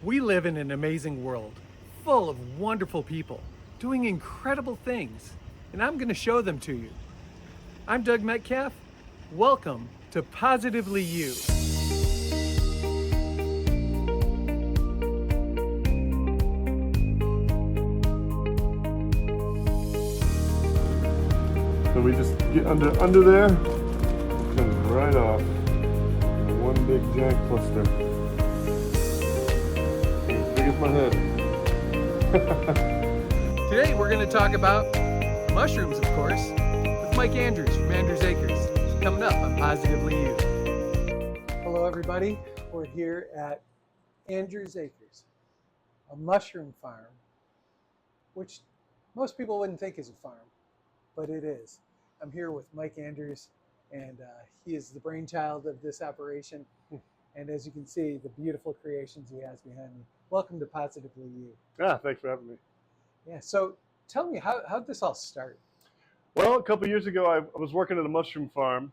We live in an amazing world, full of wonderful people, doing incredible things, and I'm going to show them to you. I'm Doug Metcalf. Welcome to Positively You. So we just get under there, it comes right off in one big giant cluster. As big as my head. Today we're going to talk about mushrooms, of course, with Mike Andrews from Andrews Acres. It's coming up on Positively You. Hello everybody, we're here at Andrews Acres, a mushroom farm, which most people wouldn't think is a farm, but it is. I'm here with Mike Andrews, and he is the brainchild of this operation. And as you can see, the beautiful creations he has behind me. Welcome to Positively You. Thanks for having me. Yeah, so tell me, how'd this all start? Well, a couple years ago, I was working at a mushroom farm,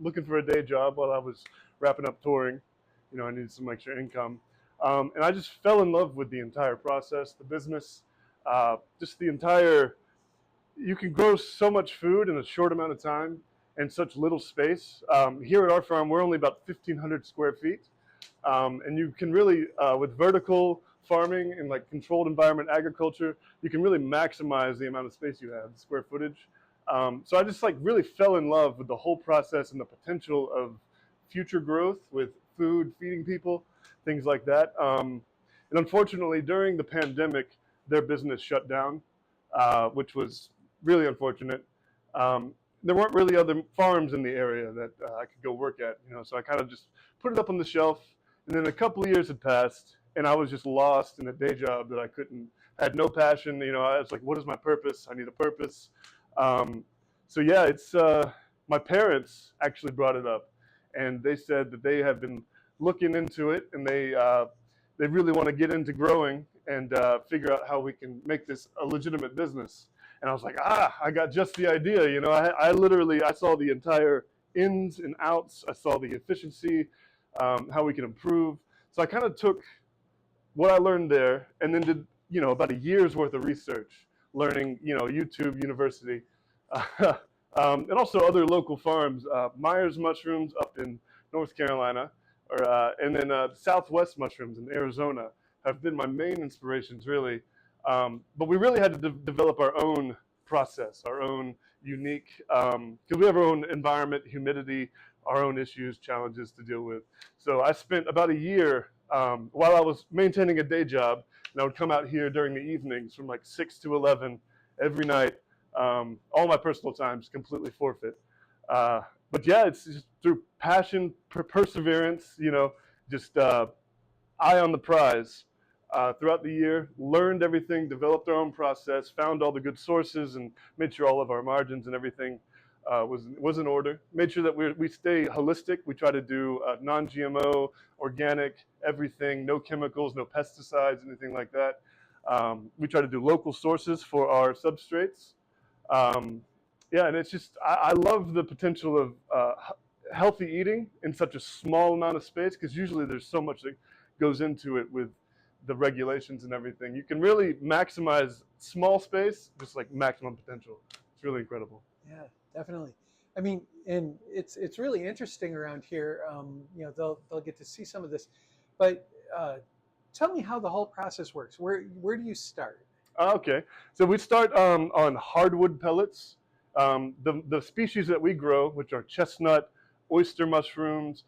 looking for a day job while I was wrapping up touring. You know, I needed some extra income. And I just fell in love with the entire process, the business, just the entire. You can grow so much food in a short amount of time and such little space. Here at our farm, we're only about 1,500 square feet. And you can really, with vertical farming and like controlled environment agriculture, you can really maximize the amount of space you have, the square footage. So I just like really fell in love with the whole process and the potential of future growth with food, feeding people, things like that. And unfortunately, during the pandemic, their business shut down, which was really unfortunate. There weren't really other farms in the area that I could go work at, you know, so I kind of just put it up on the shelf. And then a couple of years had passed, and I was just lost in a day job that had no passion. You know, I was like, what is my purpose? I need a purpose. So yeah, it's my parents actually brought it up, and they said that they have been looking into it, and they really want to get into growing and figure out how we can make this a legitimate business. And I was like, I got just the idea. You know, I literally saw the entire ins and outs. I saw the efficiency, how we can improve. So I kind of took what I learned there and then did, you know, about a year's worth of research, learning, you know, YouTube University, and also other local farms, Myers Mushrooms up in North Carolina, and then Southwest Mushrooms in Arizona have been my main inspirations, really. But we really had to develop our own process, our own unique, because we have our own environment, humidity, our own issues, challenges to deal with. So I spent about a year while I was maintaining a day job, and I would come out here during the evenings from like 6 to 11 every night. All my personal time's completely forfeit. But yeah, it's just through passion, perseverance, you know, just eye on the prize. Throughout the year, learned everything, developed our own process, found all the good sources, and made sure all of our margins and everything was in order. Made sure that we stay holistic. We try to do non-GMO, organic, everything, no chemicals, no pesticides, anything like that. We try to do local sources for our substrates. Yeah, and it's just, I love the potential of healthy eating in such a small amount of space, because usually there's so much that goes into it with the regulations and everything. You can really maximize small space, just like maximum potential. It's really incredible. Yeah, definitely. I mean, and it's really interesting around here. You know, they'll get to see some of this, but tell me how the whole process works. Where do you start? Okay, so we start on hardwood pellets. The species that we grow, which are chestnut, oyster mushrooms,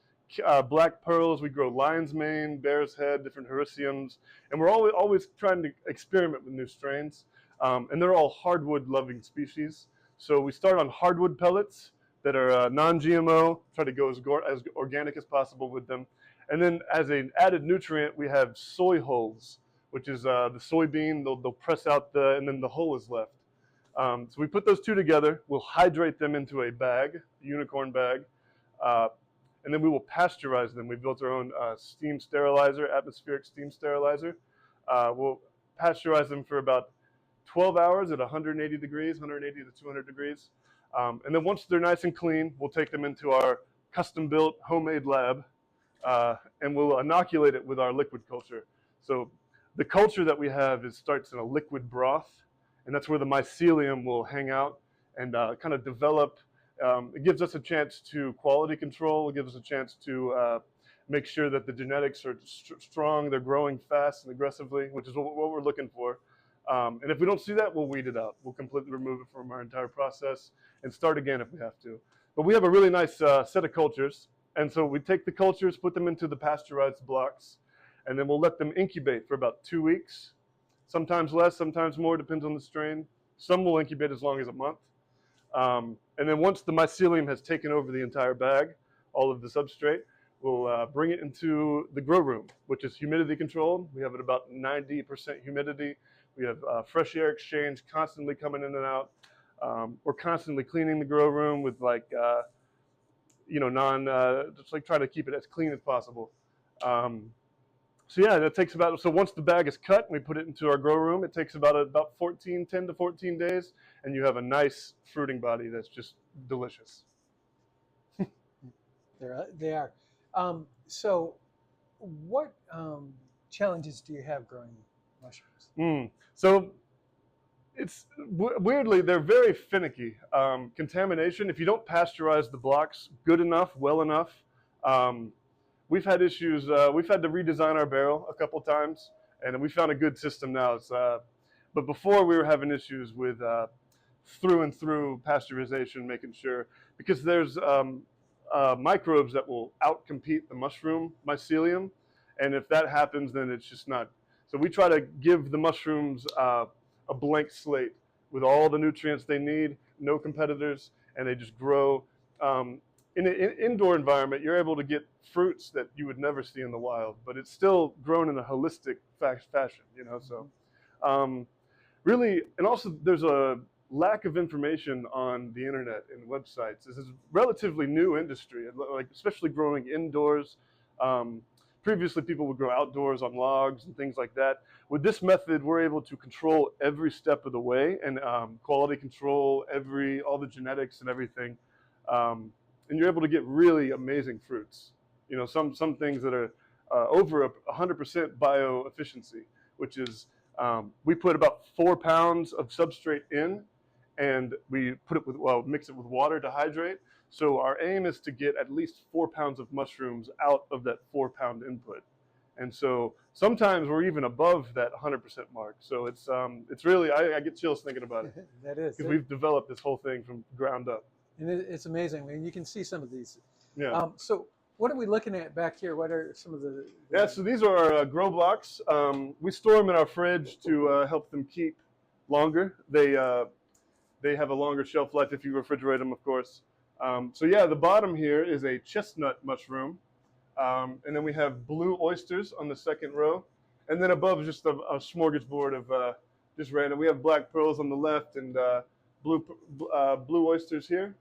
black pearls, we grow lion's mane, bear's head, different hericiums, and we're always trying to experiment with new strains. And they're all hardwood loving species. So we start on hardwood pellets that are non-GMO, try to go as organic as possible with them. And then as an added nutrient, we have soy hulls, which is the soybean. They'll press out and then the hull is left. So we put those two together. We'll hydrate them into a bag, a unicorn bag, and then we will pasteurize them. We built our own steam sterilizer, atmospheric steam sterilizer. We'll pasteurize them for about 12 hours at 180 degrees, 180 to 200 degrees. And then once they're nice and clean, we'll take them into our custom-built homemade lab, and we'll inoculate it with our liquid culture. So the culture that we have starts in a liquid broth, and that's where the mycelium will hang out and kind of develop. It gives us a chance to quality control. It gives us a chance to make sure that the genetics are strong, they're growing fast and aggressively, which is what we're looking for. And if we don't see that, we'll weed it out. We'll completely remove it from our entire process and start again if we have to. But we have a really nice set of cultures. And so we take the cultures, put them into the pasteurized blocks, and then we'll let them incubate for about 2 weeks. Sometimes less, sometimes more, depends on the strain. Some will incubate as long as a month. And then once the mycelium has taken over the entire bag, all of the substrate, we'll bring it into the grow room, which is humidity controlled. We have it about 90% humidity. We have fresh air exchange constantly coming in and out. We're constantly cleaning the grow room with just like trying to keep it as clean as possible. So yeah, that takes about, so once the bag is cut and we put it into our grow room, it takes about 10 to 14 days, and you have a nice fruiting body that's just delicious. They are. So what challenges do you have growing mushrooms? So it's weirdly, they're very finicky. Contamination, if you don't pasteurize the blocks good enough, well enough, we've had issues. We've had to redesign our barrel a couple times, and we found a good system now. But before we were having issues with through and through pasteurization, making sure, because there's microbes that will outcompete the mushroom mycelium, and if that happens, then it's just not. So we try to give the mushrooms a blank slate with all the nutrients they need, no competitors, and they just grow. In an indoor environment, you're able to get fruits that you would never see in the wild, but it's still grown in a holistic fashion, you know. So really, and also there's a lack of information on the internet and websites. This is a relatively new industry, like especially growing indoors. Previously, people would grow outdoors on logs and things like that. With this method, we're able to control every step of the way and quality control all the genetics and everything. And you're able to get really amazing fruits. You know, some things that are over 100% bioefficiency, which is we put about 4 pounds of substrate in, and we put it mix it with water to hydrate. So our aim is to get at least 4 pounds of mushrooms out of that 4-pound input. And so sometimes we're even above that 100% mark. So it's really, I get chills thinking about it. That is. Because we've developed this whole thing from ground up. And it's amazing. I mean, you can see some of these. Yeah. So what are we looking at back here? What are some of the Yeah, so these are our grow blocks. We store them in our fridge to help them keep longer. They have a longer shelf life if you refrigerate them, of course. So yeah, the bottom here is a chestnut mushroom. And then we have blue oysters on the second row. And then above is just a smorgasbord of just random. We have black pearls on the left and blue oysters here.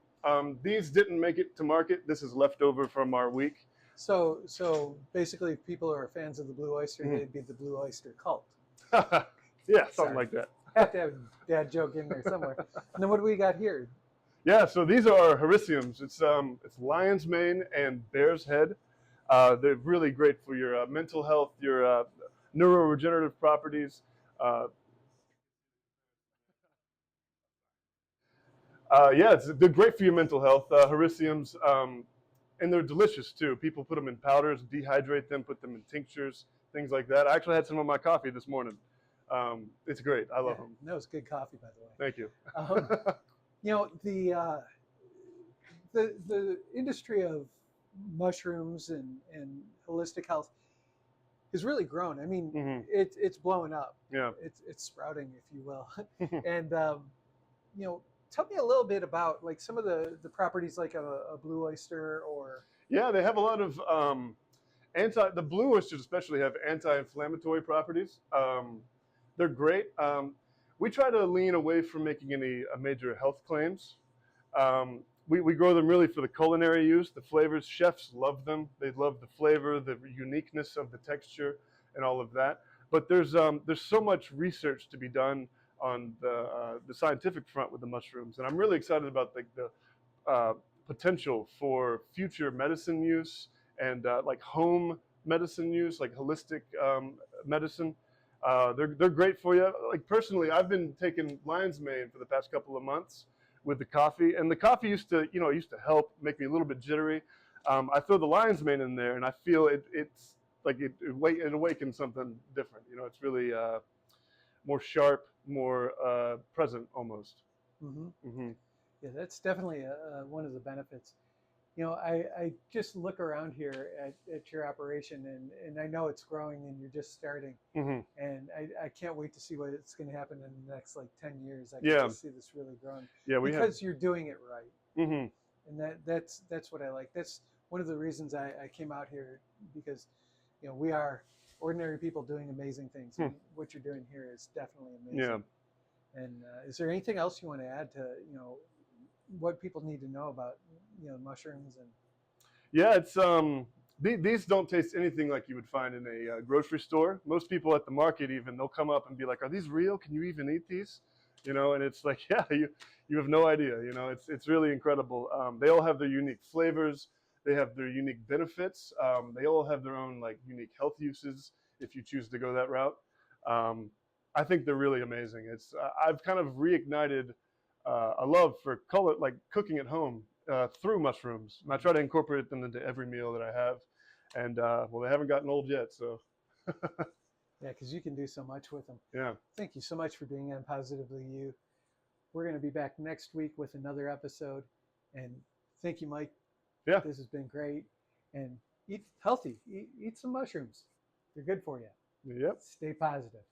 These didn't make it to market. This is leftover from our week. So basically, if people are fans of the blue oyster, they'd be the blue oyster cult. Yeah, something like that. Have to have a dad joke in there somewhere. And then what do we got here? Yeah, so these are our hericiums. It's lion's mane and bear's head. They're really great for your mental health, your neuroregenerative properties. They're great for your mental health. Hericiums, and they're delicious too. People put them in powders, dehydrate them, put them in tinctures, things like that. I actually had some of my coffee this morning. It's great. I love them. That was good coffee, by the way. Thank you. You know, the industry of mushrooms and holistic health has really grown. I mean, it's blowing up. Yeah. It's sprouting, if you will. And you know, tell me a little bit about like some of the properties like a blue oyster or. Yeah, they have a lot of the blue oysters especially have anti-inflammatory properties. They're great. We try to lean away from making any major health claims. We grow them really for the culinary use, the flavors. Chefs love them. They love the flavor, the uniqueness of the texture, and all of that. But there's so much research to be done on the scientific front with the mushrooms, and I'm really excited about the potential for future medicine use and like home medicine use, like holistic medicine. They're great for you. Like personally, I've been taking lion's mane for the past couple of months with the coffee, and the coffee used to, it used to help make me a little bit jittery. I throw the lion's mane in there, and I feel it's like it awakens something different. It's really more sharp, more present almost. Mm-hmm. Mm-hmm. Yeah, that's definitely one of the benefits. I just look around here at your operation, and I know it's growing and you're just starting. Mm-hmm. And I can't wait to see what it's going to happen in the next like 10 years. I can Yeah. just see this really growing Yeah, because you're doing it right. Mm-hmm. And that's what I like. That's one of the reasons I came out here, because we are ordinary people doing amazing things. And what you're doing here is definitely amazing. Yeah. And is there anything else you want to add to what people need to know about mushrooms? And Yeah, it's these don't taste anything like you would find in a grocery store. Most people at the market even, they'll come up and be like, "Are these real? Can you even eat these?" And it's like, yeah, you have no idea. It's really incredible. They all have their unique flavors. They have their unique benefits. They all have their own like unique health uses if you choose to go that route. Um, I think they're really amazing. I've kind of reignited a love for like cooking at home through mushrooms. And I try to incorporate them into every meal that I have. And well, they haven't gotten old yet, so. yeah, because you can do so much with them. Yeah. Thank you so much for being on Positively You. We're going to be back next week with another episode. And thank you, Mike. Yeah. This has been great. And eat healthy. Eat some mushrooms. They're good for you. Yep. Stay positive.